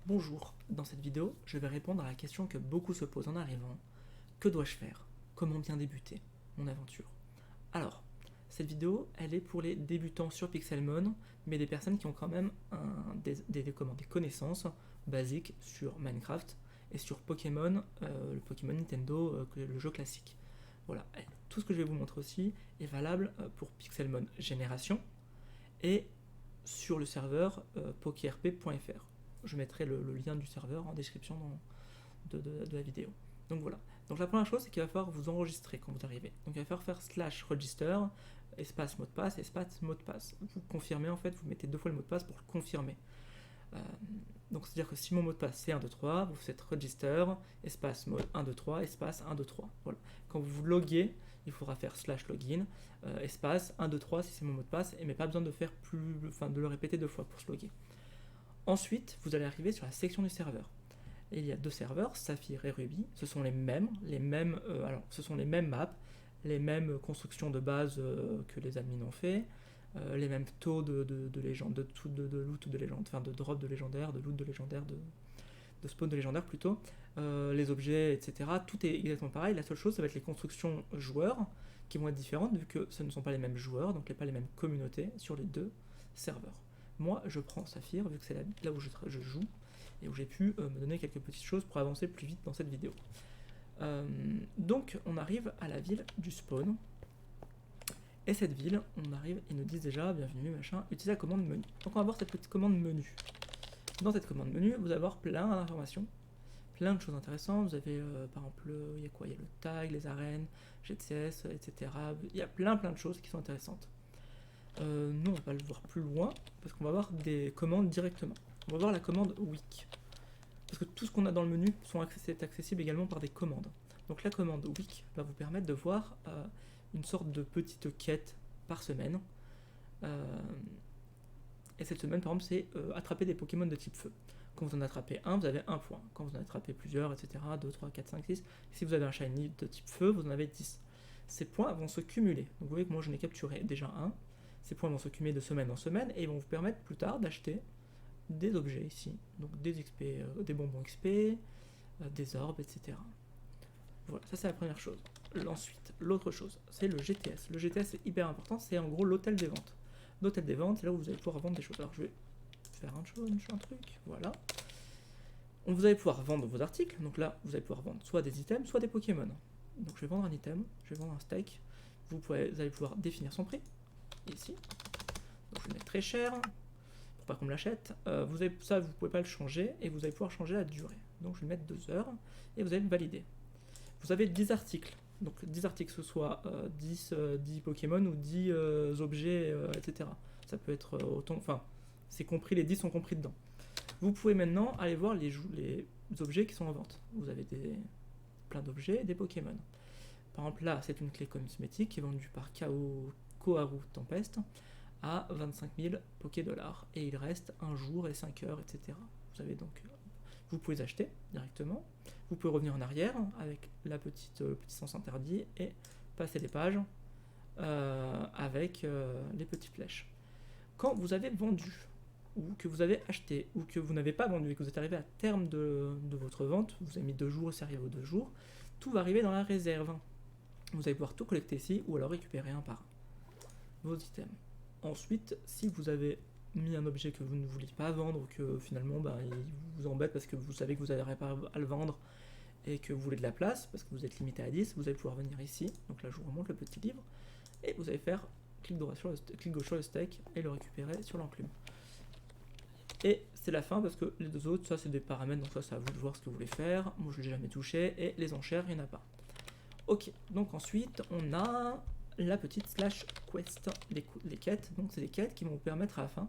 Bonjour, dans cette vidéo, je vais répondre à la question que beaucoup se posent en arrivant. Que dois-je faire? Comment bien débuter mon aventure? Alors, cette vidéo, elle est pour les débutants sur Pixelmon, mais des personnes qui ont quand même des connaissances basiques sur Minecraft et sur Pokémon, le Pokémon Nintendo, le jeu classique. Voilà, et tout ce que je vais vous montrer aussi est valable pour Pixelmon Génération et sur le serveur pokérp.fr. Je mettrai le lien du serveur en description de la vidéo. Donc voilà. Donc la première chose, c'est qu'il va falloir vous enregistrer quand vous arrivez. Donc il va falloir faire /register, espace mot de passe, espace mot de passe. Vous confirmez en fait, vous mettez 2 fois le mot de passe pour le confirmer. Donc c'est-à-dire que si mon mot de passe c'est 1, 2, 3, vous faites register, espace mot 1, 2, 3, espace 1, 2, 3. Voilà. Quand vous vous loguez, il faudra faire /login, espace 1, 2, 3 si c'est mon mot de passe, mais pas besoin de faire de le répéter 2 fois pour se loguer. Ensuite, vous allez arriver sur la section du serveur. Et il y a 2 serveurs, Saphir et Ruby. Ce sont les mêmes ce sont les mêmes maps, les mêmes constructions de base que les admins ont fait, les mêmes taux de légende, de loot de légende, enfin de drop de légendaire, de loot de légendaire, de spawn de légendaire plutôt, les objets, etc. Tout est exactement pareil. La seule chose, ça va être les constructions joueurs qui vont être différentes vu que ce ne sont pas les mêmes joueurs, donc pas les mêmes communautés sur les 2 serveurs. Moi, je prends Saphir vu que c'est là où je joue et où j'ai pu me donner quelques petites choses pour avancer plus vite dans cette vidéo. Donc, on arrive à la ville du spawn. Et cette ville, on arrive, ils nous disent déjà, bienvenue, machin, utilisez la commande menu. Donc on va voir cette petite commande menu. Dans cette commande menu, vous allez avoir plein d'informations, plein de choses intéressantes. Vous avez, par exemple, il y a quoi? Il y a le tag, les arènes, GTS, etc. Il y a plein de choses qui sont intéressantes. Nous, on va le voir plus loin, parce qu'on va voir des commandes directement. On va voir la commande week. Parce que tout ce qu'on a dans le menu est accessible également par des commandes. Donc la commande week va vous permettre de voir une sorte de petite quête par semaine. Et cette semaine, par exemple, c'est attraper des Pokémon de type feu. Quand vous en attrapez un, vous avez 1 point. Quand vous en attrapez plusieurs, etc., 2, 3, 4, 5, 6, si vous avez un shiny de type feu, vous en avez 10. Ces points vont se cumuler. Donc vous voyez que moi, j'en ai capturé déjà un. Ces points vont se cumuler de semaine en semaine et ils vont vous permettre plus tard d'acheter des objets ici. Donc des XP, des bonbons XP, des orbes, etc. Voilà, ça c'est la première chose. Ensuite, l'autre chose, c'est le GTS. Le GTS est hyper important, c'est en gros l'hôtel des ventes. L'hôtel des ventes, c'est là où vous allez pouvoir vendre des choses. Alors je vais faire un truc, voilà. Vous allez pouvoir vendre vos articles, donc là vous allez pouvoir vendre soit des items, soit des Pokémon. Donc je vais vendre un item, je vais vendre un steak. Vous allez pouvoir définir son prix, ici. Donc je vais mettre très cher, pour pas qu'on me l'achète. Ça, vous pouvez pas le changer, et vous allez pouvoir changer la durée. Donc je vais mettre 2 heures, et vous allez le valider. Vous avez 10 articles. Donc 10 articles, que ce soit 10 Pokémon ou 10 objets, etc. Ça peut être autant... Enfin, c'est compris, les 10 sont compris dedans. Vous pouvez maintenant aller voir les objets qui sont en vente. Vous avez plein d'objets et des Pokémon. Par exemple, là, c'est une clé cosmétique qui est vendue par Koharu Tempest à 25 000 Poké-dollars. Et il reste 1 jour et 5 heures, etc. Vous avez donc... Vous pouvez les acheter directement. Vous pouvez revenir en arrière avec le petit sens interdit et passer les pages avec les petites flèches. Quand vous avez vendu, ou que vous avez acheté, ou que vous n'avez pas vendu et que vous êtes arrivé à terme de votre vente, vous avez mis 2 jours et c'est arrivé aux 2 jours, tout va arriver dans la réserve. Vous allez pouvoir tout collecter ici ou alors récupérer un par un vos items. Ensuite, si vous avez mis un objet que vous ne vouliez pas vendre ou que finalement il vous embête parce que vous savez que vous n'arriverez pas à le vendre et que vous voulez de la place parce que vous êtes limité à 10, vous allez pouvoir venir ici. Donc là je vous remonte le petit livre et vous allez faire clic gauche sur le steak et le récupérer sur l'enclume. Et c'est la fin parce que les 2 autres, ça c'est des paramètres, donc ça c'est à vous de voir ce que vous voulez faire. Moi je l'ai jamais touché et les enchères il n'y en a pas. Ok, donc ensuite on a la petite /quest, les quêtes. Donc c'est des quêtes qui vont vous permettre à la fin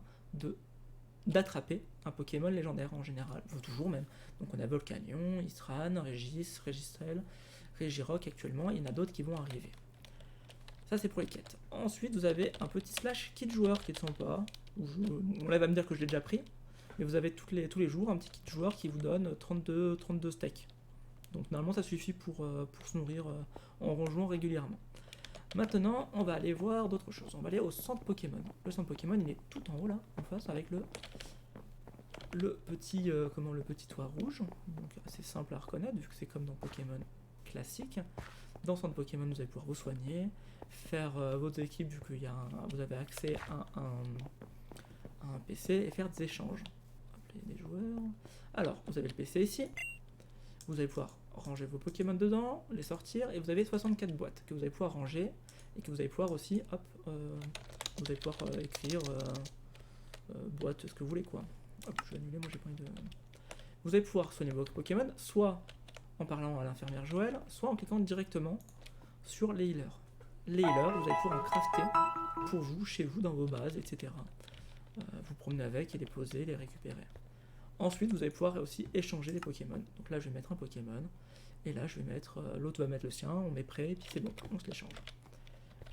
d'attraper un Pokémon légendaire en général, ou toujours même. Donc on a Volcanion, Isran, Régis, Registrel, Regirock actuellement, il y en a d'autres qui vont arriver. Ça c'est pour les quêtes. Ensuite vous avez un petit /kit joueur qui est sympa. Là il va me dire que je l'ai déjà pris, mais vous avez tous les jours un petit kit joueur qui vous donne 32 steaks. Donc normalement ça suffit pour se nourrir en jouant régulièrement. Maintenant, on va aller voir d'autres choses. On va aller au centre Pokémon. Le centre Pokémon, il est tout en haut là, en face, avec le le petit toit rouge, donc assez simple à reconnaître vu que c'est comme dans Pokémon classique. Dans Centre Pokémon, vous allez pouvoir vous soigner, faire votre équipe vu que vous avez accès à un PC et faire des échanges. Appeler des joueurs. Alors, vous avez le PC ici. Vous allez pouvoir ranger vos Pokémon dedans, les sortir, et vous avez 64 boîtes que vous allez pouvoir ranger et que vous allez pouvoir aussi, vous allez pouvoir écrire boîte, ce que vous voulez quoi. Hop, je vais annuler, moi j'ai pas envie de. Vous allez pouvoir soigner vos Pokémon, soit en parlant à l'infirmière Joël, soit en cliquant directement sur les healers. Les healers, vous allez pouvoir en crafter pour vous, chez vous, dans vos bases, etc. Vous promener avec et les poser, les récupérer. Ensuite, vous allez pouvoir aussi échanger les Pokémon. Donc là, je vais mettre un Pokémon. Et là, je vais mettre. L'autre va mettre le sien, on met prêt, et puis c'est bon, on se l'échange.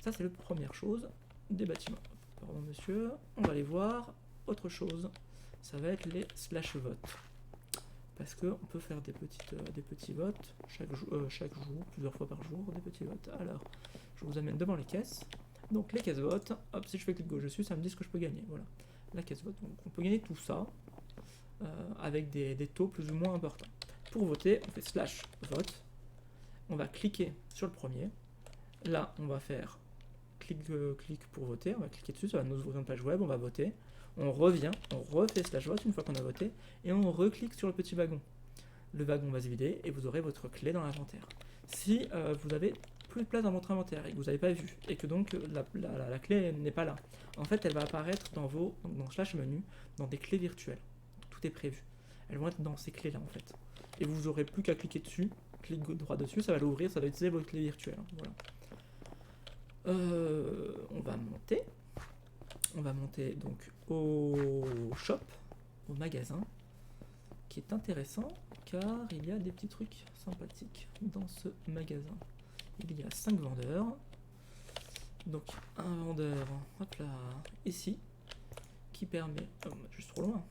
Ça, c'est la première chose des bâtiments. Pardon, monsieur. On va aller voir autre chose. Ça va être les slash votes. Parce qu'on peut faire des petits votes chaque jour, plusieurs fois par jour, des petits votes. Alors, je vous amène devant les caisses. Donc, les caisses votes. Hop, si je fais clic gauche dessus, ça me dit ce que je peux gagner. Voilà, la caisse vote. Donc, on peut gagner tout ça. Avec des taux plus ou moins importants. Pour voter, on fait slash vote. On va cliquer sur le premier. Là, on va faire clic pour voter. On va cliquer dessus, ça va nous ouvrir une page web. On va voter. On revient, on refait slash vote une fois qu'on a voté. Et on reclique sur le petit wagon. Le wagon va se vider et vous aurez votre clé dans l'inventaire. Si vous avez plus de place dans votre inventaire et que vous n'avez pas vu, et que donc la clé n'est pas là, en fait, elle va apparaître dans slash menu, dans des clés virtuelles. Tout est prévu. Elles vont être dans ces clés là en fait. Et vous aurez plus qu'à cliquer dessus, clic droit dessus, ça va l'ouvrir, ça va utiliser votre clé virtuelle. Voilà. On va monter donc au shop, au magasin, qui est intéressant car il y a des petits trucs sympathiques dans ce magasin. Il y a 5 vendeurs. Donc un vendeur, hop là, ici, qui permet, juste trop loin,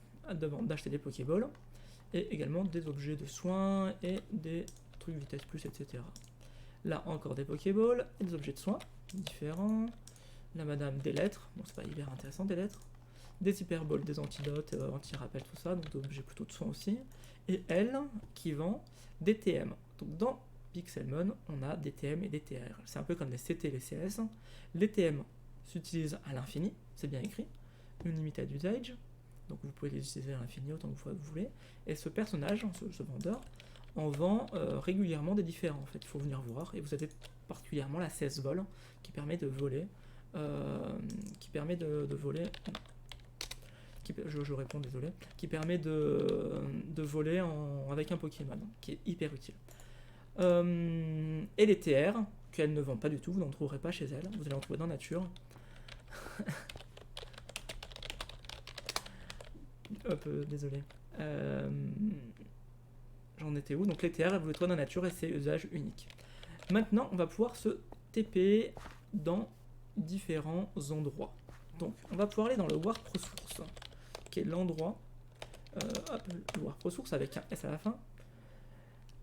d'acheter des Pokéballs et également des objets de soins et des trucs vitesse plus, etc. Là encore des Pokéballs et des objets de soins différents. La madame des lettres, bon c'est pas hyper intéressant des lettres. Des hyperballs, des antidotes, anti-rappel, tout ça, donc des objets plutôt de soins aussi. Et elle qui vend des TM. Donc dans Pixelmon, on a des TM et des TR. C'est un peu comme les CT et les CS. Les TM s'utilisent à l'infini, c'est bien écrit. Unlimited usage. Donc vous pouvez les utiliser à l'infini autant de fois que vous voulez. Et ce personnage, ce vendeur, en vend régulièrement des différents. En fait, il faut venir voir. Et vous avez particulièrement la CS vol qui permet de voler. Je réponds, désolé. Qui permet de voler avec un Pokémon, qui est hyper utile. Et les TR, qu'elle ne vend pas du tout, vous n'en trouverez pas chez elle. Vous allez en trouver dans nature. Hop, désolé. J'en étais où? Donc les TR, vous les trouvez dans la nature et c'est usage unique. Maintenant, on va pouvoir se TP dans différents endroits. Donc, on va pouvoir aller dans le Warp Resource, qui est l'endroit. Le Warp Resource avec un S à la fin.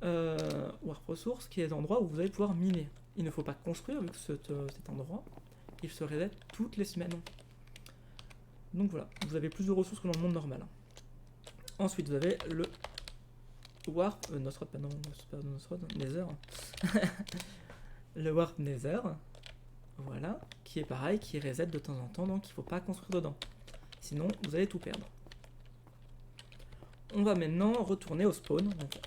Warp Resource, qui est l'endroit où vous allez pouvoir miner. Il ne faut pas construire, vu que cet endroit, il se reset toutes les semaines. Donc voilà, vous avez plus de ressources que dans le monde normal. Ensuite, vous avez le Warp Nether. Le Warp Nether, voilà, qui est pareil, qui reset de temps en temps, donc il ne faut pas construire dedans. Sinon, vous allez tout perdre. On va maintenant retourner au spawn, donc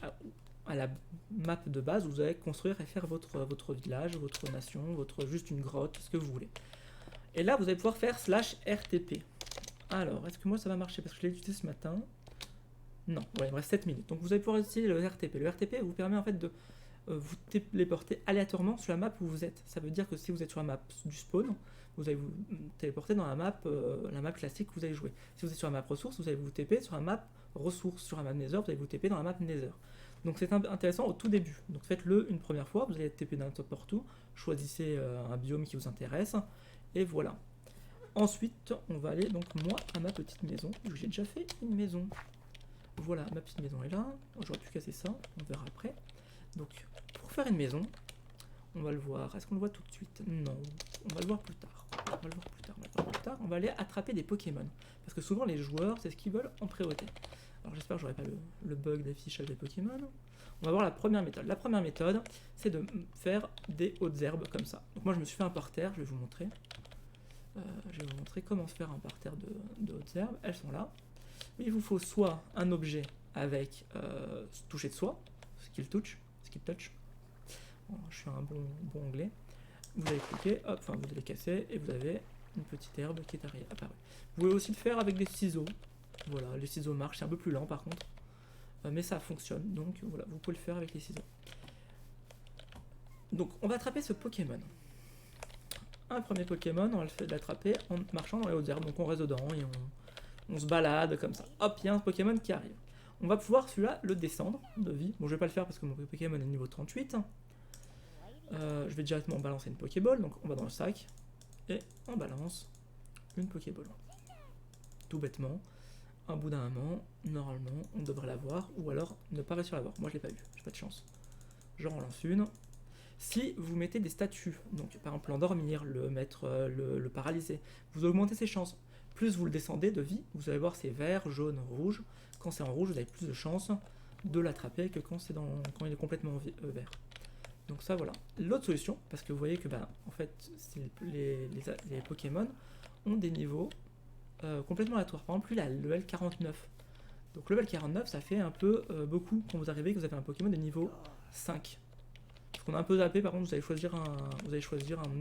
à la map de base où vous allez construire et faire votre village, votre nation, juste une grotte, ce que vous voulez. Et là, vous allez pouvoir faire /RTP. Alors, est-ce que moi ça va marcher? Parce que je l'ai utilisé ce matin. Non, ouais, il me reste 7 minutes. Donc vous allez pouvoir utiliser le RTP. Le RTP vous permet en fait de vous téléporter aléatoirement sur la map où vous êtes. Ça veut dire que si vous êtes sur la map du spawn, vous allez vous téléporter dans la map classique que vous allez jouer. Si vous êtes sur la map ressources, vous allez vous TP sur la map ressources. Sur la map Nether, vous allez vous TP dans la map Nether. Donc c'est intéressant au tout début. Donc faites-le une première fois, vous allez être TP n'importe où. Choisissez un biome qui vous intéresse. Et voilà. Ensuite, on va aller donc moi à ma petite maison. J'ai déjà fait une maison. Voilà, ma petite maison est là. J'aurais pu casser ça, on verra après. Donc, pour faire une maison, on va le voir. Est-ce qu'on le voit tout de suite? Non, on va le voir plus tard. On va aller attraper des Pokémon. Parce que souvent, les joueurs, c'est ce qu'ils veulent en priorité. Alors j'espère que j'aurai pas le bug d'affichage des Pokémon. On va voir la première méthode. La première méthode, c'est de faire des hautes herbes comme ça. Donc moi je me suis fait un parterre, je vais vous montrer. Je vais vous montrer comment se faire un parterre de hautes herbes. Elles sont là. Il vous faut soit un objet avec toucher de soie, skill touch. Bon, je suis un bon anglais. Vous allez cliquer, hop, enfin vous allez casser et vous avez une petite herbe qui est apparue. Vous pouvez aussi le faire avec des ciseaux. Voilà, les ciseaux marchent, c'est un peu plus lent par contre. Mais ça fonctionne, donc voilà, vous pouvez le faire avec les ciseaux. Donc on va attraper ce Pokémon. Un premier Pokémon, on va l'attraper en marchant dans les hautes herbes. Donc on reste dedans et on se balade comme ça. Hop, il y a un Pokémon qui arrive. On va pouvoir celui-là le descendre de vie. Bon, je vais pas le faire parce que mon Pokémon est niveau 38. Je vais directement balancer une Pokéball. Donc on va dans le sac et on balance une Pokéball. Tout bêtement. Un bout d'un moment, normalement, on devrait l'avoir, ou alors ne pas réussir à l'avoir. Moi, je l'ai pas eu, j'ai pas de chance. Je relance une. Si vous mettez des statuts, donc par exemple l'endormir, le paralyser, vous augmentez ses chances. Plus vous le descendez de vie, vous allez voir c'est vert, jaune, rouge. Quand c'est en rouge, vous avez plus de chances de l'attraper que quand il est complètement vert. Donc ça, voilà. L'autre solution, parce que vous voyez que en fait, les Pokémon ont des niveaux complètement aléatoire. Par exemple, lui, il a le level 49. Donc, level 49, ça fait un peu beaucoup quand vous arrivez que vous avez un Pokémon de niveau 5. Parce qu'on a un peu zappé, par contre, vous allez choisir un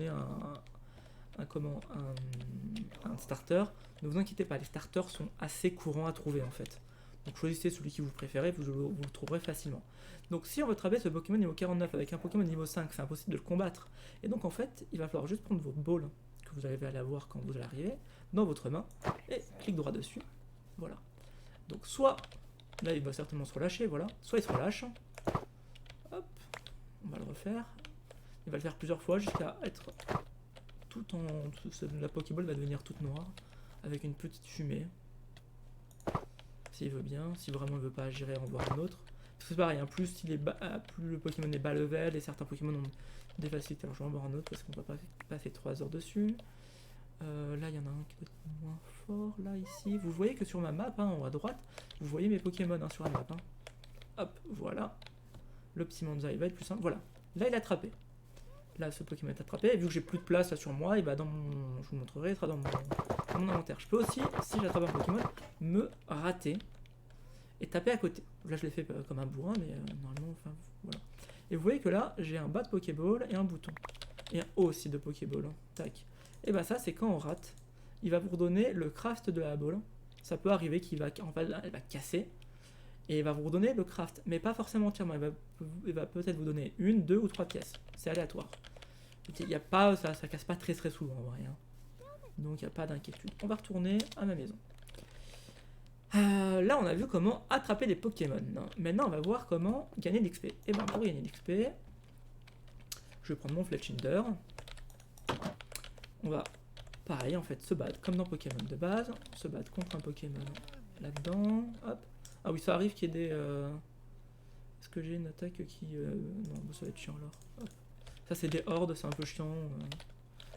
starter. Ne vous inquiétez pas, les starters sont assez courants à trouver en fait. Donc, choisissez celui qui vous préférez, vous le trouverez facilement. Donc, si on veut attraper ce Pokémon niveau 49 avec un Pokémon niveau 5, c'est impossible de le combattre. Et donc, en fait, il va falloir juste prendre vos balls que vous allez aller avoir quand vous allez arriver dans votre main et clic droit dessus. Voilà. Donc soit là il va certainement se relâcher, voilà. Soit il se relâche. Hop, on va le refaire. Il va le faire plusieurs fois jusqu'à être la Pokéball va devenir toute noire avec une petite fumée. S'il veut bien, si vraiment il veut pas agir et en voir un autre. Parce que c'est pareil, hein, plus le Pokémon est bas level et certains Pokémon ont des facilités. Alors je vais en voir un autre parce qu'on va pas passer 3 heures dessus. Là, il y en a un qui doit être moins fort. Là, ici, vous voyez que sur ma map, en haut à droite, vous voyez mes Pokémon sur la map. Hop, voilà. Le petit Manza, il va être plus simple. Voilà. Là, il est attrapé. Là, ce Pokémon est attrapé. Et vu que j'ai plus de place là sur moi, il va je vous montrerai, il sera dans mon inventaire. Je peux aussi, si j'attrape un Pokémon, me rater et taper à côté. Là, je l'ai fait comme un bourrin, mais normalement, enfin, voilà. Et vous voyez que là, j'ai un bas de Pokéball et un bouton. Et un haut aussi de Pokéball. Tac. Et bah ça c'est quand on rate, il va vous redonner le craft de la ball. Ça peut arriver qu'il va, elle va casser et il va vous redonner le craft, mais pas forcément entièrement. Il va peut-être vous donner 1, 2 ou 3 pièces. C'est aléatoire. Il y a pas, ça casse pas très souvent en vrai. Hein. Donc il n'y a pas d'inquiétude. On va retourner à ma maison. Là on a vu comment attraper des Pokémon. Maintenant on va voir comment gagner de l'XP. Et bien pour gagner de l'XP, je vais prendre mon Fletchinder. On va, pareil en fait, se battre comme dans Pokémon de base, se battre contre un Pokémon là-dedans, hop. Ah oui, ça arrive qu'il y ait des... Est-ce que j'ai une attaque qui... Non, ça va être chiant alors. Hop. Ça c'est des hordes, c'est un peu chiant,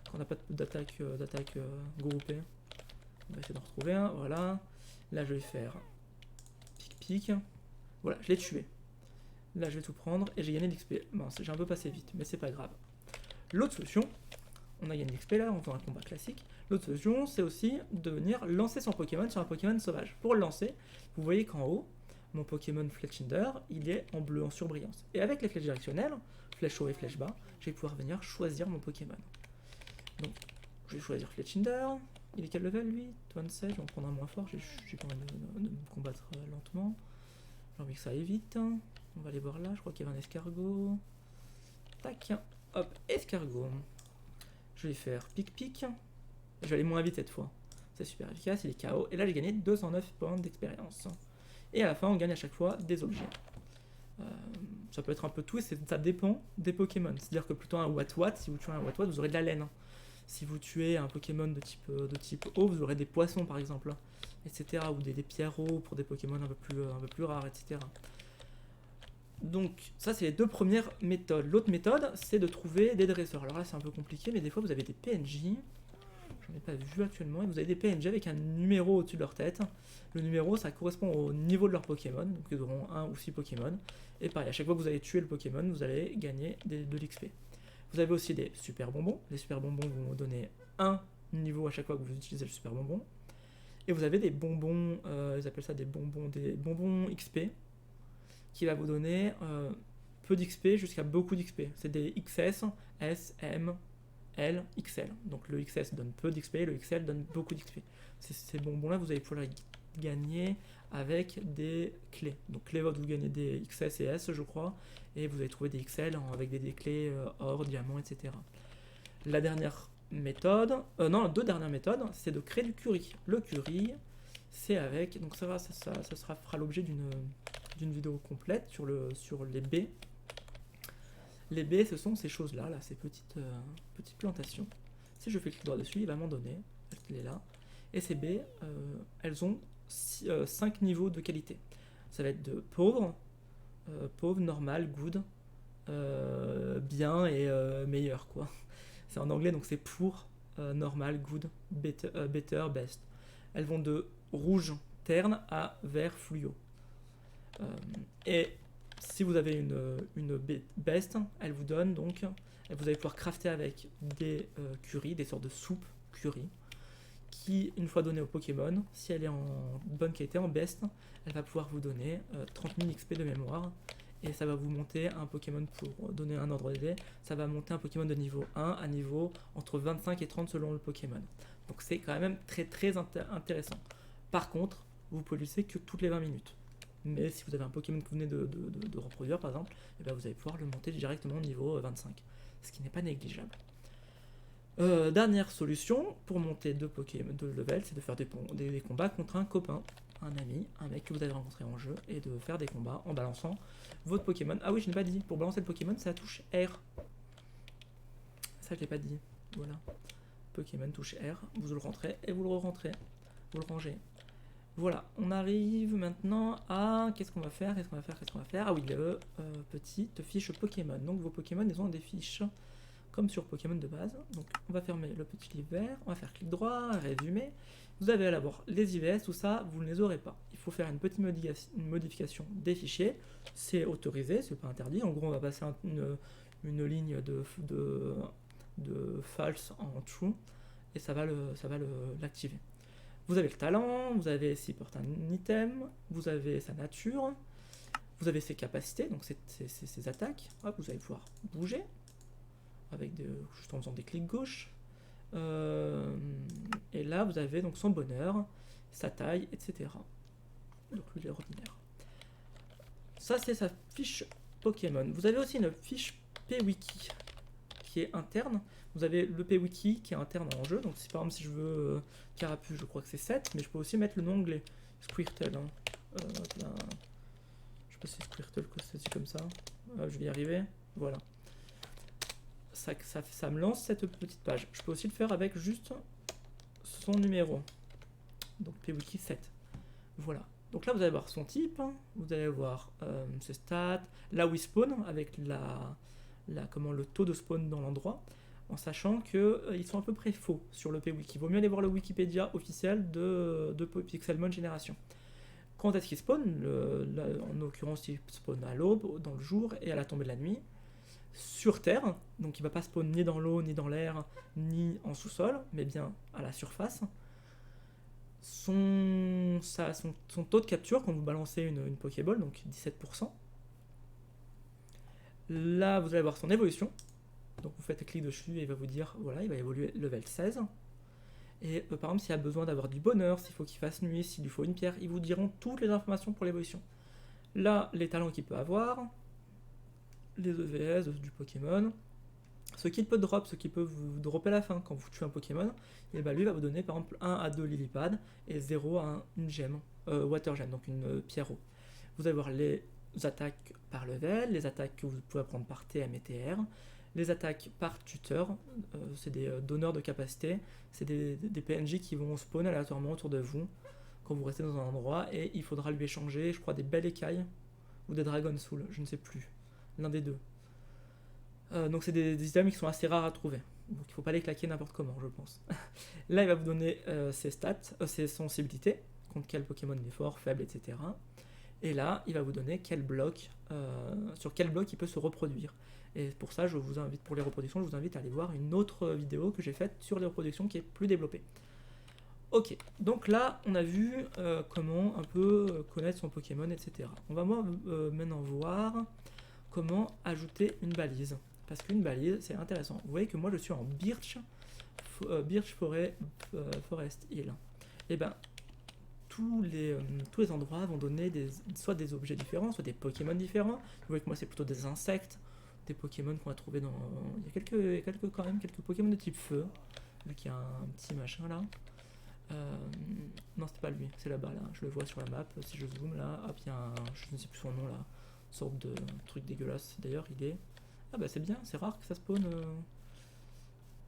quand on n'a pas d'attaque groupée. On va essayer d'en retrouver un, voilà. Là je vais faire pic-pic. Voilà, je l'ai tué. Là je vais tout prendre et j'ai gagné de l'XP. Bon, j'ai un peu passé vite, mais c'est pas grave. L'autre solution... On a gagné l'XP là en faisant un combat classique. L'autre solution, c'est aussi de venir lancer son Pokémon sur un Pokémon sauvage. Pour le lancer, vous voyez qu'en haut, mon Pokémon Fletchinder, il est en bleu, en surbrillance. Et avec les flèches directionnelles, flèche haut et flèche bas, je vais pouvoir venir choisir mon Pokémon. Donc, je vais choisir Fletchinder. Il est quel level lui? 27, je vais en prendre un moins fort, j'ai pas envie de me combattre lentement. J'ai envie que ça aille vite. On va aller voir là, je crois qu'il y avait un escargot. Tac, hop, escargot. Je vais faire pic-pic. Je vais aller moins vite cette fois. C'est super efficace, il est KO. Et là, j'ai gagné 209 points d'expérience. Et à la fin, on gagne à chaque fois des objets. Ça peut être un peu tout et ça dépend des Pokémon. C'est-à-dire que plutôt un Wat-Wat, si vous tuez un Wat-Wat, vous aurez de la laine. Si vous tuez un Pokémon de type eau, vous aurez des poissons par exemple, etc. Ou des pierrots pour des Pokémon un peu plus rares, etc. Donc ça c'est les deux premières méthodes. L'autre méthode c'est de trouver des dresseurs. Alors là c'est un peu compliqué mais des fois vous avez des PNJ. Je j'en ai pas vu actuellement, et vous avez des PNJ avec un numéro au-dessus de leur tête. Le numéro, ça correspond au niveau de leur Pokémon, donc ils auront 1 ou 6 Pokémon. Et pareil, à chaque fois que vous allez tuer le Pokémon, vous allez gagner de l'XP. Vous avez aussi des super bonbons. Les super bonbons vont vous donner un niveau à chaque fois que vous utilisez le super bonbon. Et vous avez des bonbons, ils appellent ça des bonbons XP, qui va vous donner peu d'XP jusqu'à beaucoup d'XP. C'est des XS, S, M, L, XL. Donc le XS donne peu d'XP, le XL donne beaucoup d'XP. Ces bonbons-là, vous allez pouvoir les gagner avec des clés. Donc clés, vous gagnez des XS et S, je crois, et vous allez trouver des XL avec des clés or, diamant, etc. La dernière méthode, deux dernières méthodes, c'est de créer du curry. Le curry, c'est avec, donc ça fera l'objet d'une vidéo complète sur les baies. Les baies, ce sont ces choses-là, ces petites plantations. Si je fais clic droit dessus, il va m'en donner. Elle est là. Et ces baies, elles ont 5 niveaux de qualité. Ça va être de pauvre, normal, good, bien et meilleur, quoi. C'est en anglais, donc c'est pour, normal, good, better, best. Elles vont de rouge terne à vert fluo. Et si vous avez une best, elle vous donne donc, vous allez pouvoir crafter avec des curry, des sortes de soupes curry, qui, une fois donnée au Pokémon, si elle est en bonne qualité, en best, elle va pouvoir vous donner 30 000 XP de mémoire, et ça va vous monter un Pokémon, pour donner un ordre d'idée, ça va monter un Pokémon de niveau 1 à niveau entre 25 et 30 selon le Pokémon. Donc c'est quand même très très intéressant. Par contre, vous pouvez l'utiliser que toutes les 20 minutes. Mais si vous avez un Pokémon que vous venez de reproduire, par exemple, et bien vous allez pouvoir le monter directement au niveau 25, ce qui n'est pas négligeable. Dernière solution pour monter de level, c'est de faire des combats contre un copain, un ami, un mec que vous avez rencontré en jeu, et de faire des combats en balançant votre Pokémon. Ah oui, je n'ai pas dit, pour balancer le Pokémon, c'est la touche R. Ça, je l'ai pas dit. Voilà. Pokémon touche R, vous le rentrez et vous le re-rentrez. Vous le rangez. Voilà, on arrive maintenant à... Qu'est-ce qu'on va faire? Ah oui, petite fiche Pokémon. Donc vos Pokémon, ils ont des fiches comme sur Pokémon de base. Donc on va fermer le petit livre vert, on va faire clic droit, résumer. Vous avez d'abord les IVS, tout ça, vous ne les aurez pas. Il faut faire une petite modification des fichiers. C'est autorisé, c'est pas interdit. En gros, on va passer une ligne de false en true et ça va l'activer. Vous avez le talent, vous avez s'il porte un item, vous avez sa nature, vous avez ses capacités, donc ses attaques. Hop, vous allez pouvoir bouger avec juste en faisant des clics gauche. Et là, vous avez donc son bonheur, sa taille, etc. Donc lui, il est ordinaire. Ça, c'est sa fiche Pokémon. Vous avez aussi une fiche PWiki qui est interne. Vous avez le PWiki qui est interne en jeu. Donc, par exemple, si je veux Carapuce, je crois que c'est 7, mais je peux aussi mettre le nom anglais. Squirtle. Je sais pas si c'est Squirtle que c'est comme ça. Je vais y arriver. Voilà. Ça me lance cette petite page. Je peux aussi le faire avec juste son numéro. Donc, PWiki 7. Voilà. Donc là, vous allez voir son type. Vous allez voir ses stats. Là où il spawn, avec le taux de spawn dans l'endroit, en sachant qu'ils sont à peu près faux sur le PWiki. Il vaut mieux aller voir le Wikipédia officiel de Pixelmon Génération. Quand est-ce qu'il spawn? En l'occurrence, il spawn à l'aube, dans le jour et à la tombée de la nuit, sur Terre. Donc il ne va pas spawn ni dans l'eau, ni dans l'air, ni en sous-sol, mais bien à la surface. Son taux de capture quand vous balancez une Pokéball, donc 17%. Là, vous allez voir son évolution. Donc vous faites clic dessus et il va vous dire, voilà, il va évoluer level 16. Et par exemple, s'il a besoin d'avoir du bonheur, s'il faut qu'il fasse nuit, s'il lui faut une pierre, ils vous diront toutes les informations pour l'évolution. Là, les talents qu'il peut avoir, les EVS du Pokémon, ce qu'il peut drop, ce qu'il peut vous dropper à la fin quand vous tuez un Pokémon, et bah lui va vous donner par exemple 1 à 2 Lilipad et 0 à une gemme, Water Gem, donc une pierre eau. Vous allez voir les attaques par level, les attaques que vous pouvez apprendre par TM et TR, les attaques par tuteur, c'est des donneurs de capacité, c'est des PNJ qui vont spawn aléatoirement autour de vous quand vous restez dans un endroit et il faudra lui échanger, je crois, des belles écailles ou des Dragon Soul, je ne sais plus, l'un des deux. Donc c'est des items qui sont assez rares à trouver. Donc il ne faut pas les claquer n'importe comment, je pense. Là, il va vous donner ses stats, ses sensibilités, contre quel Pokémon il est fort, faible, etc. Et là, il va vous donner quel bloc, sur quel bloc il peut se reproduire. Et pour ça, je vous invite, pour les reproductions, je vous invite à aller voir une autre vidéo que j'ai faite sur les reproductions qui est plus développée. Ok, donc là, on a vu comment un peu connaître son Pokémon, etc. On va maintenant voir comment ajouter une balise. Parce qu'une balise, c'est intéressant. Vous voyez que moi, je suis en Birch Forest Hill. Et ben, tous les endroits vont donner soit des objets différents, soit des Pokémon différents. Vous voyez que moi, c'est plutôt des insectes, des Pokémon qu'on va trouver dans... Il y a quand même quelques Pokémon de type feu. Vu qu'il y a un petit machin là. Non, c'est pas lui, c'est là-bas, là. Je le vois sur la map. Si je zoome là, hop, il y a un... Je ne sais plus son nom là. Une sorte de truc dégueulasse. D'ailleurs, il est... Ah bah c'est bien, c'est rare que ça spawn...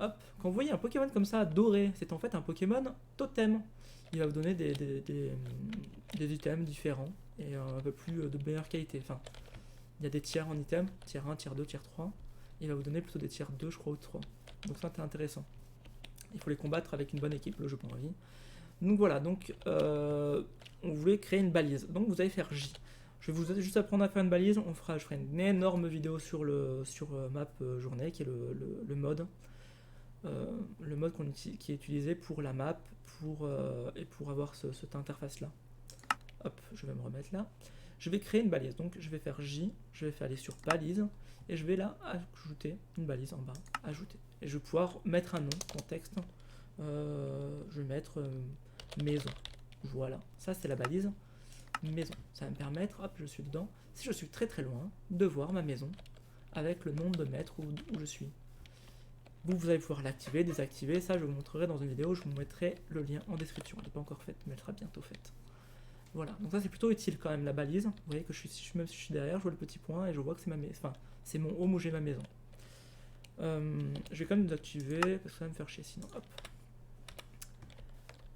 Hop, quand vous voyez un Pokémon comme ça, doré, c'est en fait un Pokémon totem. Il va vous donner des items différents et un peu plus de meilleure qualité. Enfin, il y a des tiers en items, tiers 1, tiers 2, tiers 3. Il va vous donner plutôt des tiers 2, je crois, ou 3. Donc ça, c'est intéressant. Il faut les combattre avec une bonne équipe, le jeu pour envie. Donc voilà, donc on voulait créer une balise. Donc vous allez faire J. Je vais vous juste apprendre à faire une balise. Je ferai une énorme vidéo sur map journée, qui est le mode. Le mode qui est utilisé pour la map et pour avoir cette interface là. Hop, je vais me remettre là. Je vais créer une balise, donc je vais faire J, je vais aller sur balise et je vais là ajouter une balise en bas, ajouter. Et je vais pouvoir mettre un nom, contexte. Je vais mettre maison. Voilà, ça c'est la balise maison. Ça va me permettre, hop, je suis dedans. Si je suis très très loin, de voir ma maison avec le nombre de mètres où je suis. Vous allez pouvoir l'activer, désactiver, ça je vous montrerai dans une vidéo, je vous mettrai le lien en description. Elle n'est pas encore faite, mais elle sera bientôt faite. Voilà, donc ça c'est plutôt utile quand même la balise. Vous voyez que même si je suis derrière, je vois le petit point et je vois que c'est ma maison. Enfin, c'est mon home où j'ai ma maison. Je vais quand même désactiver parce que ça va me faire chier sinon. Hop.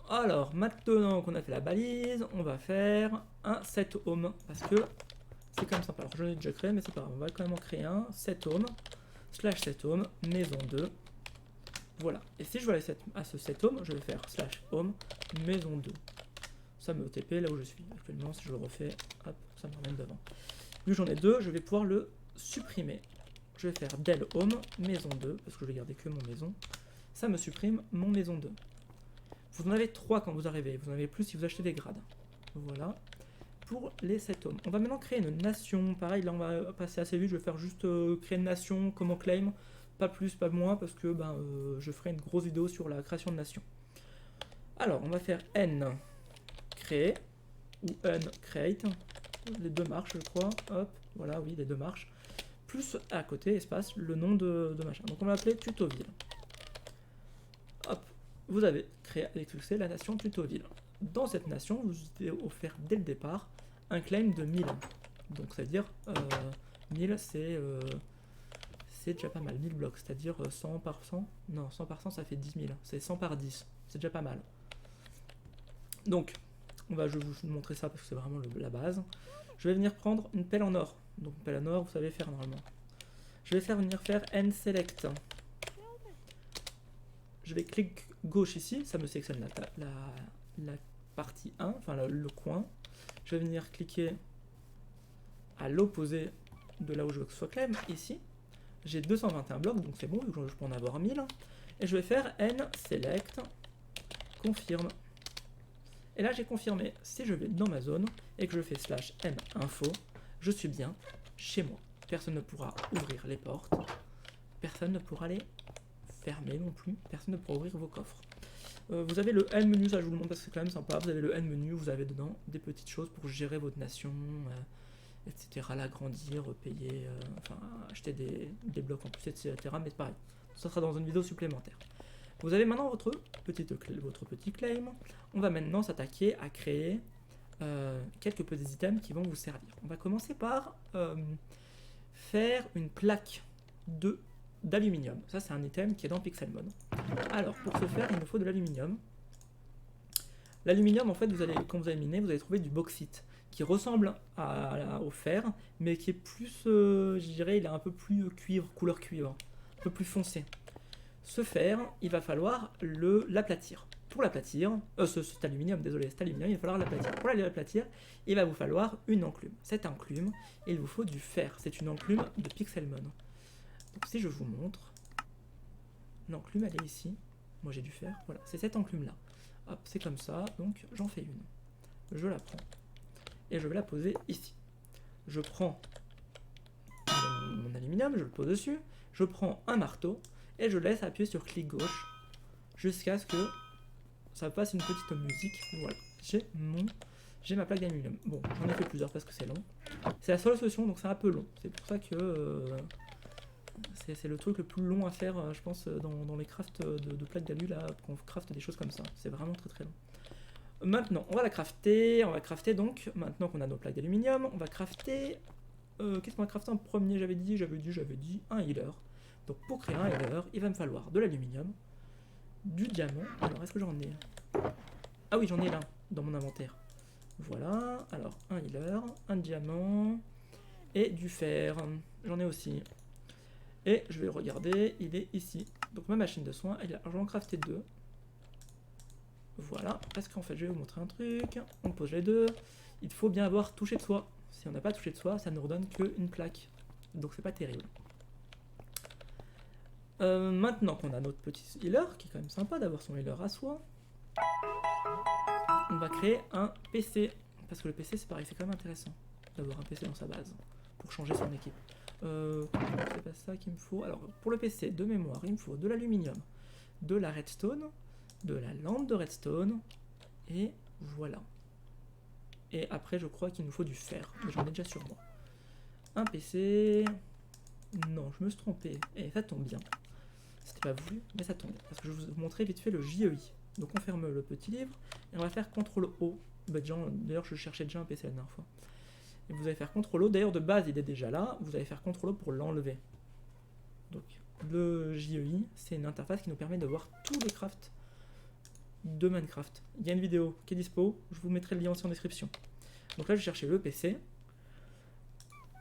Alors, maintenant qu'on a fait la balise, on va faire un set home parce que c'est quand même sympa. Alors je l'ai déjà créé, mais c'est pas grave, on va quand même en créer un set home. /set home, maison 2. Voilà. Et si je veux aller à ce set home, je vais faire /home, maison 2. Ça me TP là où je suis. Actuellement, si je le refais, hop, ça me ramène devant. Vu que j'en ai deux, je vais pouvoir le supprimer. Je vais faire del home, maison 2, parce que je vais garder que mon maison. Ça me supprime mon maison 2. Vous en avez 3 quand vous arrivez. Vous en avez plus si vous achetez des grades. Voilà. Pour les 7 hommes. On va maintenant créer une nation. Pareil, là on va passer assez vite. Je vais faire juste créer une nation, comment claim. Pas plus, pas moins, parce que je ferai une grosse vidéo sur la création de nation. Alors, on va faire n créer ou n create. Les deux marches, je crois. Hop, voilà, oui, les deux marches. Plus à côté, espace, le nom de machin. Donc on va l'appeler Tutoville. Hop, vous avez créé avec succès la nation Tutoville. Dans cette nation, vous avez offert dès le départ un claim de 1000. Donc ça veut dire 1000 c'est déjà pas mal, 1000 blocs, c'est-à-dire 100 par 100. Non, 100 par 100 ça fait 10 000, c'est 100 par 10, c'est déjà pas mal. Donc, je vais vous montrer ça parce que c'est vraiment la base. Je vais venir prendre une pelle en or. Donc une pelle en or, vous savez faire normalement. Je vais venir faire n select. Je vais cliquer gauche ici, ça me sélectionne la partie 1, enfin le coin. Je vais venir cliquer à l'opposé de là où je veux que ce soit claim, ici. J'ai 221 blocs, donc c'est bon, je peux en avoir 1000. Et je vais faire n select, confirme. Et là j'ai confirmé, si je vais dans ma zone et que je fais /n info, je suis bien chez moi. Personne ne pourra ouvrir les portes, personne ne pourra les fermer non plus, personne ne pourra ouvrir vos coffres. Vous avez le N menu, ça je vous le montre parce que c'est quand même sympa. Vous avez le N menu, vous avez dedans des petites choses pour gérer votre nation, etc. L'agrandir, payer, enfin acheter des blocs en plus, etc. Mais c'est pareil, ça sera dans une vidéo supplémentaire. Vous avez maintenant votre petit claim. On va maintenant s'attaquer à créer quelques petits items qui vont vous servir. On va commencer par faire une plaque d'aluminium. Ça, c'est un item qui est dans Pixelmon. Alors, pour ce faire, il nous faut de l'aluminium. L'aluminium, en fait, quand vous allez miner, vous allez trouver du bauxite qui ressemble au fer, mais qui est plus, je dirais, il est un peu plus cuivre, couleur cuivre, un peu plus foncé. Ce fer, il va falloir l'aplatir. Pour l'aplatir, cet aluminium, désolé, cet aluminium, il va falloir l'aplatir. Pour l'aplatir, il va vous falloir une enclume. Cette enclume, il vous faut du fer. C'est une enclume de Pixelmon. Donc si je vous montre, l'enclume elle est ici. Moi j'ai du fer, voilà, c'est cette enclume là. Hop, c'est comme ça, donc j'en fais une. Je la prends et je vais la poser ici. Je prends mon aluminium, je le pose dessus, je prends un marteau et je laisse appuyer sur clic gauche jusqu'à ce que ça fasse une petite musique. Voilà, j'ai ma plaque d'aluminium. Bon, j'en ai fait plusieurs parce que c'est long. C'est la seule solution, donc c'est un peu long. C'est pour ça que c'est le truc le plus long à faire, je pense, dans les crafts de plaques d'alu, là, quand on craft des choses comme ça. C'est vraiment très très long. Maintenant, on va la crafter. On va crafter donc, maintenant qu'on a nos plaques d'aluminium, on va crafter... Qu'est-ce qu'on va crafter en premier? J'avais dit un healer. Donc pour créer un healer, il va me falloir de l'aluminium, du diamant. Alors, est-ce que j'en ai? Ah oui, j'en ai là, dans mon inventaire. Voilà, alors un healer, un diamant et du fer. J'en ai aussi. Et je vais regarder, il est ici. Donc ma machine de soins, elle est là. Alors je vais en crafter deux. Voilà, parce qu'en fait je vais vous montrer un truc. On pose les deux. Il faut bien avoir touché de soi. Si on n'a pas touché de soi, ça ne redonne qu'une plaque. Donc c'est pas terrible. Maintenant qu'on a notre petit healer, qui est quand même sympa d'avoir son healer à soi, on va créer un PC. Parce que le PC c'est pareil, c'est quand même intéressant d'avoir un PC dans sa base pour changer son équipe. C'est pas ça qu'il me faut. Alors pour le PC, de mémoire, il me faut de l'aluminium, de la redstone, de la lampe de redstone, et voilà. Et après je crois qu'il nous faut du fer, mais j'en ai déjà sur moi. Un PC... Non, je me suis trompé. Et ça tombe bien. C'était pas voulu, mais ça tombe bien. Parce que je vais vous montrer vite fait le JEI. Donc on ferme le petit livre, et on va faire CTRL-O. Bah, d'ailleurs je cherchais déjà un PC la dernière fois. Et vous allez faire CTRL-O, d'ailleurs de base il est déjà là, vous allez faire CTRL-O pour l'enlever. Donc le JEI, c'est une interface qui nous permet de voir tous les crafts de Minecraft. Il y a une vidéo qui est dispo, je vous mettrai le lien aussi en description. Donc là je cherchais le PC.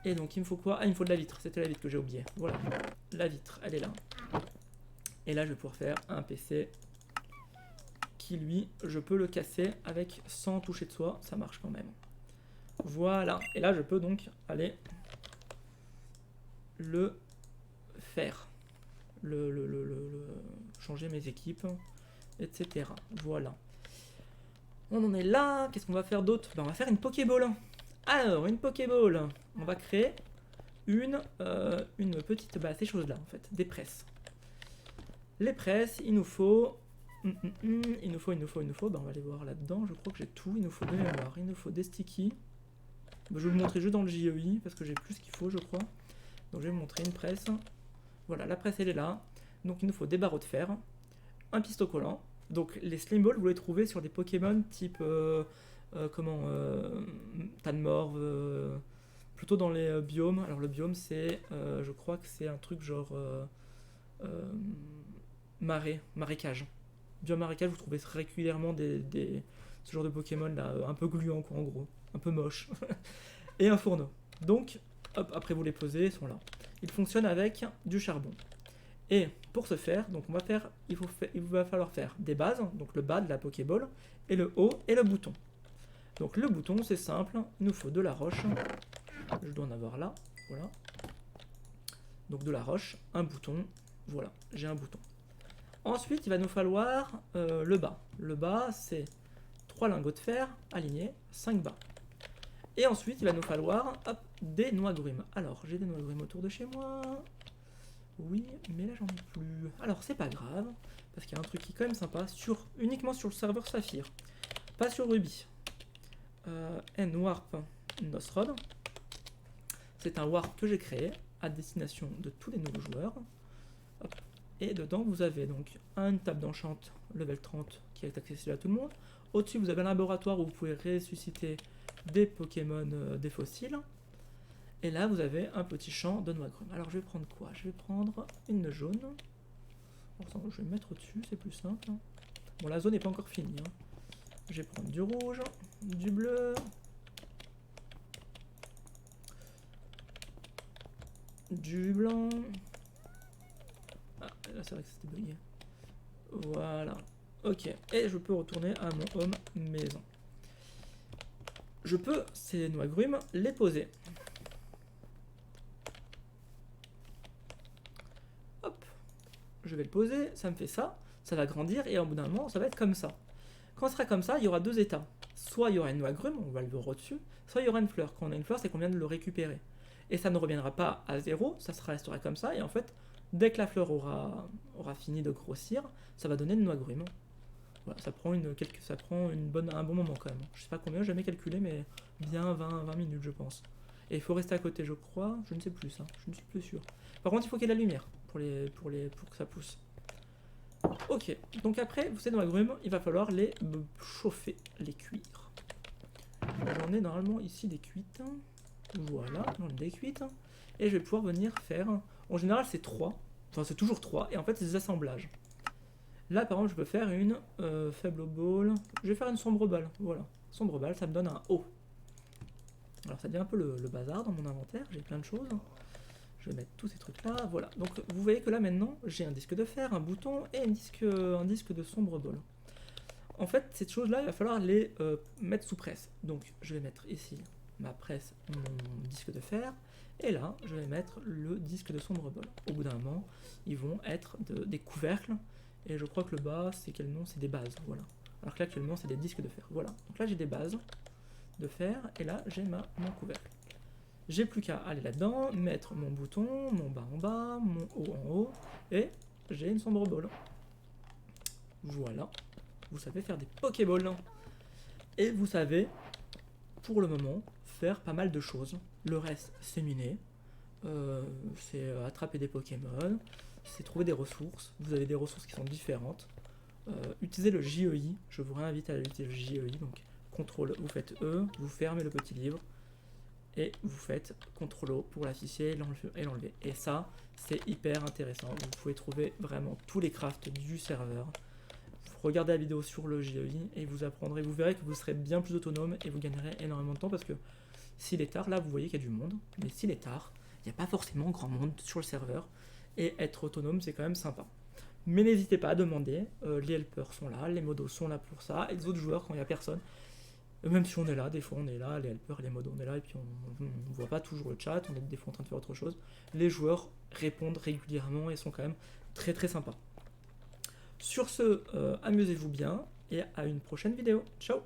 Et donc il me faut quoi? Ah, il me faut de la vitre, c'était la vitre que j'ai oublié. Voilà, la vitre, elle est là. Et là je vais pouvoir faire un PC qui lui, je peux le casser avec sans toucher de soi, ça marche quand même. Voilà, et là je peux donc aller le faire, changer mes équipes, etc. Voilà. On en est là, qu'est-ce qu'on va faire d'autre? Ben, on va faire une Pokéball. Alors, une Pokéball, on va créer une petite, bah, ces choses-là en fait, des presses. Les presses, il nous faut... il nous faut, bah, on va aller voir là-dedans, je crois que j'ai tout, il nous faut de mémoire, il nous faut des stickies. Je vais vous montrer juste dans le JEI parce que j'ai plus ce qu'il faut, je crois. Donc je vais vous montrer une presse. Voilà, la presse elle est là. Donc il nous faut des barreaux de fer, un pistolet collant. Donc les Slim Balls, vous les trouvez sur des Pokémon type Tanmorve, plutôt dans les biomes. Alors le biome c'est, je crois que c'est un truc genre marécage. Biome marécage, vous trouvez régulièrement ce genre de Pokémon là, un peu gluant quoi en gros, un peu moche. Et un fourneau. Donc, hop, après vous les posez, ils sont là. Ils fonctionnent avec du charbon. Et pour ce faire, donc on va faire, il va falloir faire des bases, donc le bas de la Pokéball, et le haut et le bouton. Donc le bouton, c'est simple, il nous faut de la roche. Je dois en avoir là, voilà. Donc de la roche, un bouton, voilà, j'ai un bouton. Ensuite, il va nous falloir le bas. Le bas, c'est 3 lingots de fer alignés, 5 bas. Et ensuite, il va nous falloir hop, des noix grumes. Alors, j'ai des noix grumes autour de chez moi. Oui, mais là, j'en ai plus. Alors, c'est pas grave, parce qu'il y a un truc qui est quand même sympa, uniquement sur le serveur Saphir, pas sur Ruby. Nwarp Nosrod. C'est un warp que j'ai créé à destination de tous les nouveaux joueurs. Hop. Et dedans, vous avez donc une table d'enchant level 30 qui est accessible à tout le monde. Au-dessus, vous avez un laboratoire où vous pouvez ressusciter des Pokémon, des fossiles. Et là, vous avez un petit champ de noix grumes. Alors, je vais prendre quoi? Je vais prendre une jaune. Alors, je vais me mettre au-dessus, c'est plus simple. Bon, la zone n'est pas encore finie. Hein. Je vais prendre du rouge, du bleu, du blanc. Ah, là c'est vrai que c'était bugué. Voilà. Ok. Et je peux retourner à mon home maison. Je peux, ces noix agrumes, les poser. Hop. Je vais le poser, ça me fait ça. Ça va grandir et au bout d'un moment, ça va être comme ça. Quand ce sera comme ça, il y aura deux états. Soit il y aura une noix agrume, on va le voir au-dessus, soit il y aura une fleur. Quand on a une fleur, c'est qu'on vient de le récupérer. Et ça ne reviendra pas à zéro, ça restera comme ça. Et en fait, dès que la fleur aura fini de grossir, ça va donner une noix agrume. Voilà, ça prend un bon moment quand même. Je sais pas combien, j'ai jamais calculé, mais bien 20 minutes je pense. Et il faut rester à côté, je crois. Je ne sais plus ça, je ne suis plus sûr. Par contre, il faut qu'il y ait de la lumière pour que ça pousse. Ok, donc après, vous savez, dans la grume, il va falloir les chauffer, les cuire. J'en ai normalement ici des cuites. Voilà, j'en ai des cuites. Et je vais pouvoir venir faire... En général, c'est 3. Enfin, c'est toujours 3. Et en fait, c'est des assemblages. Là, par exemple, je peux faire une faible ball. Je vais faire une sombre balle. Voilà. Sombre balle, ça me donne un O. Alors, ça devient un peu le bazar dans mon inventaire. J'ai plein de choses. Je vais mettre tous ces trucs là. Voilà. Donc, vous voyez que là, maintenant, j'ai un disque de fer, un bouton et un disque de sombre ball. En fait, ces choses-là, il va falloir les mettre sous presse. Donc, je vais mettre ici ma presse, mon disque de fer. Et là, je vais mettre le disque de sombre ball. Au bout d'un moment, ils vont être des couvercles. Et je crois que le bas, c'est quel nom? C'est des bases, voilà. Alors que là, actuellement, c'est des disques de fer. Voilà. Donc là, j'ai des bases de fer. Et là, j'ai mon couvercle. J'ai plus qu'à aller là-dedans, mettre mon bouton, mon bas en bas, mon haut en haut. Et j'ai une sombre ball. Voilà. Vous savez faire des Pokéballs. Et vous savez, pour le moment, faire pas mal de choses. Le reste, c'est miner. C'est attraper des Pokémon. C'est trouver des ressources. Vous avez des ressources qui sont différentes. Utilisez le JEI. Je vous réinvite à utiliser le JEI. Donc, CTRL, vous faites E, vous fermez le petit livre. Et vous faites CTRL O pour l'afficher et l'enlever. Et ça, c'est hyper intéressant. Vous pouvez trouver vraiment tous les crafts du serveur. Regardez la vidéo sur le JEI et vous apprendrez, vous verrez que vous serez bien plus autonome et vous gagnerez énormément de temps parce que s'il est tard, là vous voyez qu'il y a du monde, mais s'il est tard, il n'y a pas forcément grand monde sur le serveur et être autonome c'est quand même sympa. Mais n'hésitez pas à demander, les helpers sont là, les modos sont là pour ça, et les autres joueurs quand il n'y a personne, même si on est là, des fois on est là, les helpers et les modos on est là et puis on ne voit pas toujours le chat, on est des fois en train de faire autre chose, les joueurs répondent régulièrement et sont quand même très très sympas. Sur ce, amusez-vous bien et à une prochaine vidéo. Ciao!